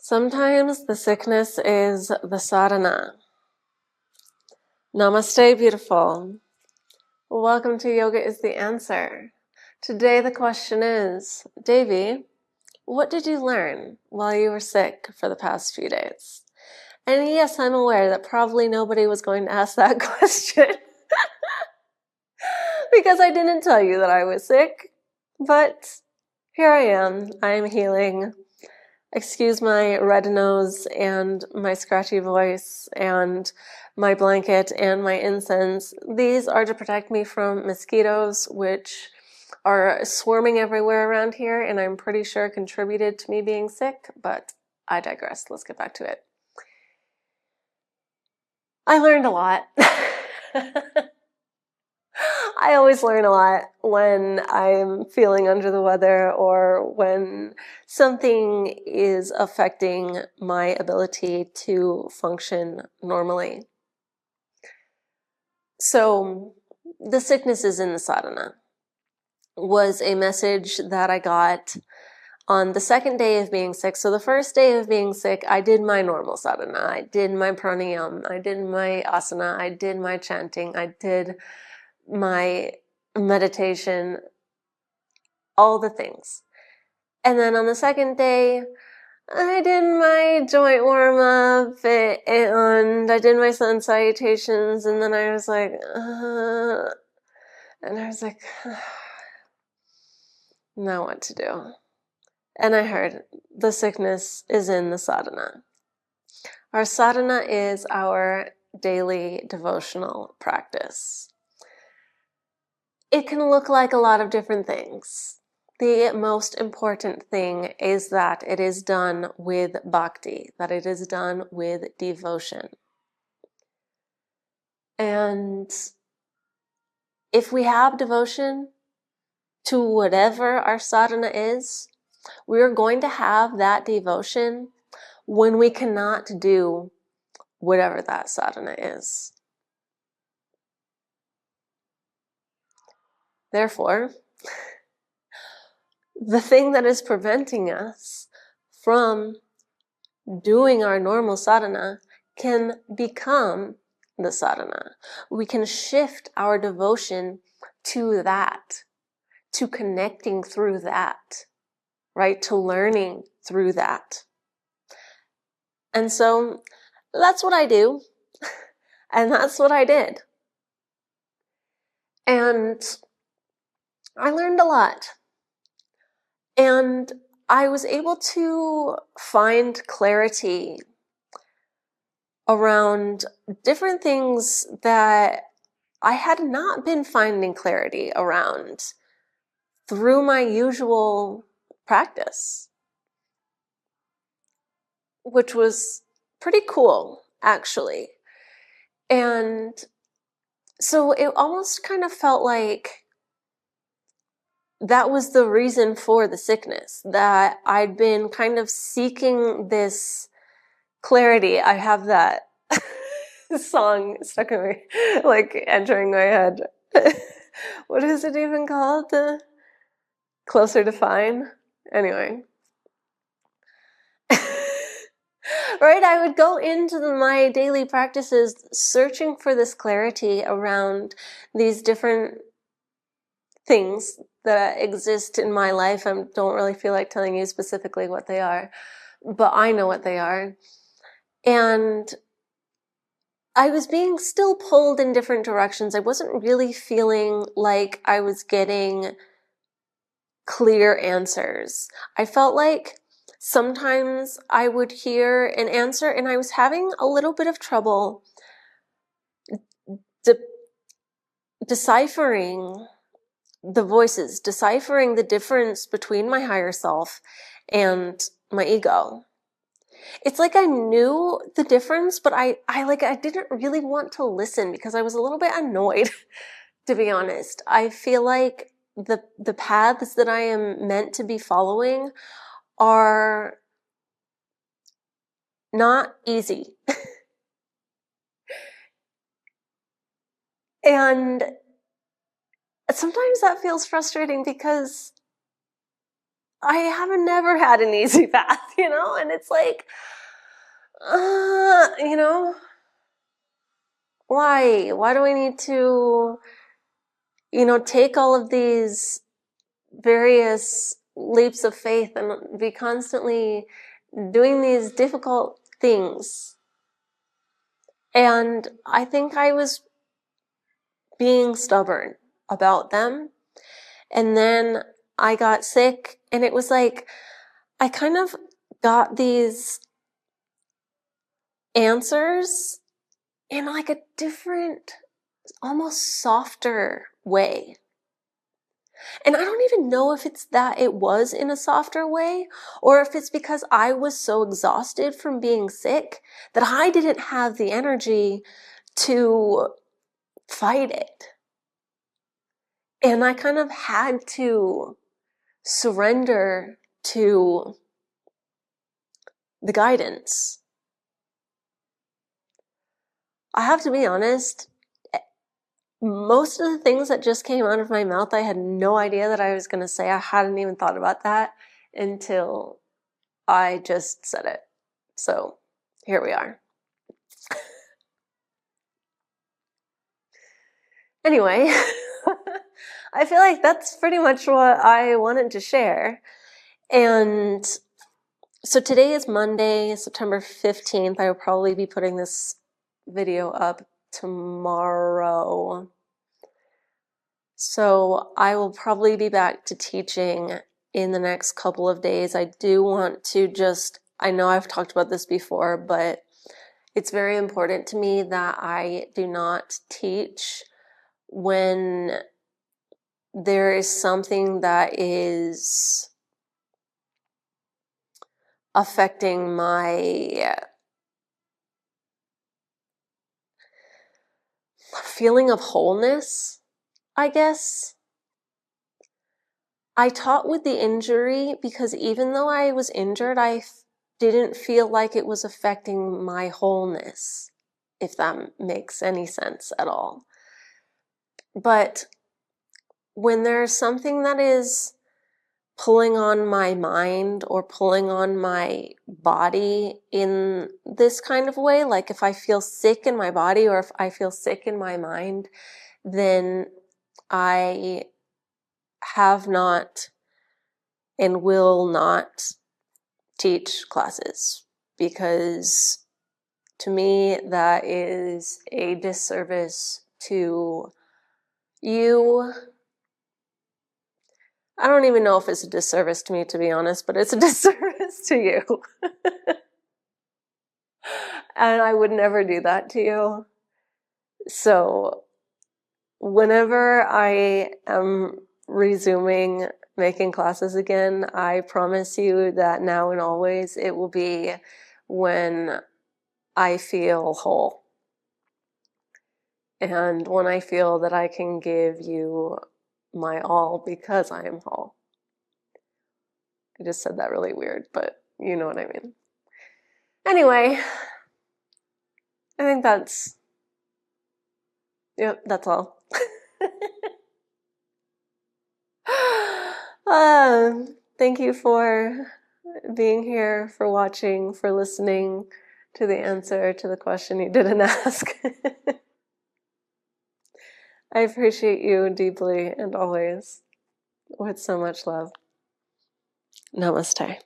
Sometimes the sickness is the sadhana. Namaste, beautiful. Welcome to Yoga is the Answer. Today the question is, Devi, what did you learn while you were sick for the past few days? And yes, I'm aware that probably nobody was going to ask that question because I didn't tell you that I was sick, but here I am. I'm healing. Excuse my red nose and my scratchy voice and my blanket and my incense. These are to protect me from mosquitoes, which are swarming everywhere around here, and I'm pretty sure contributed to me being sick, but I digress. Let's get back to it. I learned a lot. I always learn a lot when I'm feeling under the weather or when something is affecting my ability to function normally. So, the sicknesses in the sadhana was a message that I got on the second day of being sick. So the first day of being sick, I did my normal sadhana. I did my pranayama. I did my asana. I did my chanting. I did my meditation, all the things. And then on the second day, I did my joint warm-up and I did my sun salutations, and then I was like, now what to do? And I heard the sickness is in the sadhana. Our sadhana is our daily devotional practice. It can look like a lot of different things. The most important thing is that it is done with bhakti, that it is done with devotion. And if we have devotion to whatever our sadhana is, we are going to have that devotion when we cannot do whatever that sadhana is. Therefore, the thing that is preventing us from doing our normal sadhana can become the sadhana. We can shift our devotion to that, to connecting through that, right? To learning through that. And so that's what I do. And that's what I did. And I learned a lot. And I was able to find clarity around different things that I had not been finding clarity around through my usual practice, which was pretty cool, actually. And so it almost kind of felt like that was the reason for the sickness, that I'd been kind of seeking this clarity. I have that song stuck in my, like, entering my head. What is it even called? Closer to Fine? Anyway. Right? I would go into my daily practices searching for this clarity around these different things that exist in my life. I don't really feel like telling you specifically what they are, but I know what they are. And I was being still pulled in different directions. I wasn't really feeling like I was getting clear answers. I felt like sometimes I would hear an answer and I was having a little bit of trouble deciphering the voices, deciphering the difference between my higher self and my ego. It's like I knew the difference, but I didn't really want to listen because I was a little bit annoyed, to be honest. I feel like the paths that I am meant to be following are not easy. And sometimes that feels frustrating because I haven't never had an easy path, you know? And it's like, you know, why? Why do I need to, you know, take all of these various leaps of faith and be constantly doing these difficult things? And I think I was being stubborn about them. And then I got sick, and it was like, I kind of got these answers in like a different, almost softer way. And I don't even know if it's that it was in a softer way, or if it's because I was so exhausted from being sick that I didn't have the energy to fight it. And I kind of had to surrender to the guidance. I have to be honest, most of the things that just came out of my mouth, I had no idea that I was going to say. I hadn't even thought about that until I just said it. So here we are. Anyway, I feel like that's pretty much what I wanted to share. And so today is Monday, September 15th. I will probably be putting this video up tomorrow. So I will probably be back to teaching in the next couple of days. I do want to I know I've talked about this before, but it's very important to me that I do not teach when there is something that is affecting my feeling of wholeness, I guess. I taught with the injury because even though I was injured, I didn't feel like it was affecting my wholeness, if that makes any sense at all. But when there's something that is pulling on my mind or pulling on my body in this kind of way, like if I feel sick in my body or if I feel sick in my mind, then I have not and will not teach classes, because to me that is a disservice to you. I don't even know if it's a disservice to me, to be honest, but it's a disservice to you. And I would never do that to you. So whenever I am resuming making classes again, I promise you that now and always it will be when I feel whole. And when I feel that I can give you my all because I am whole. I just said that really weird, but you know what I mean. Anyway, I think that's all. Thank you for being here, for watching, for listening to the answer to the question you didn't ask. I appreciate you deeply and always, with so much love. Namaste.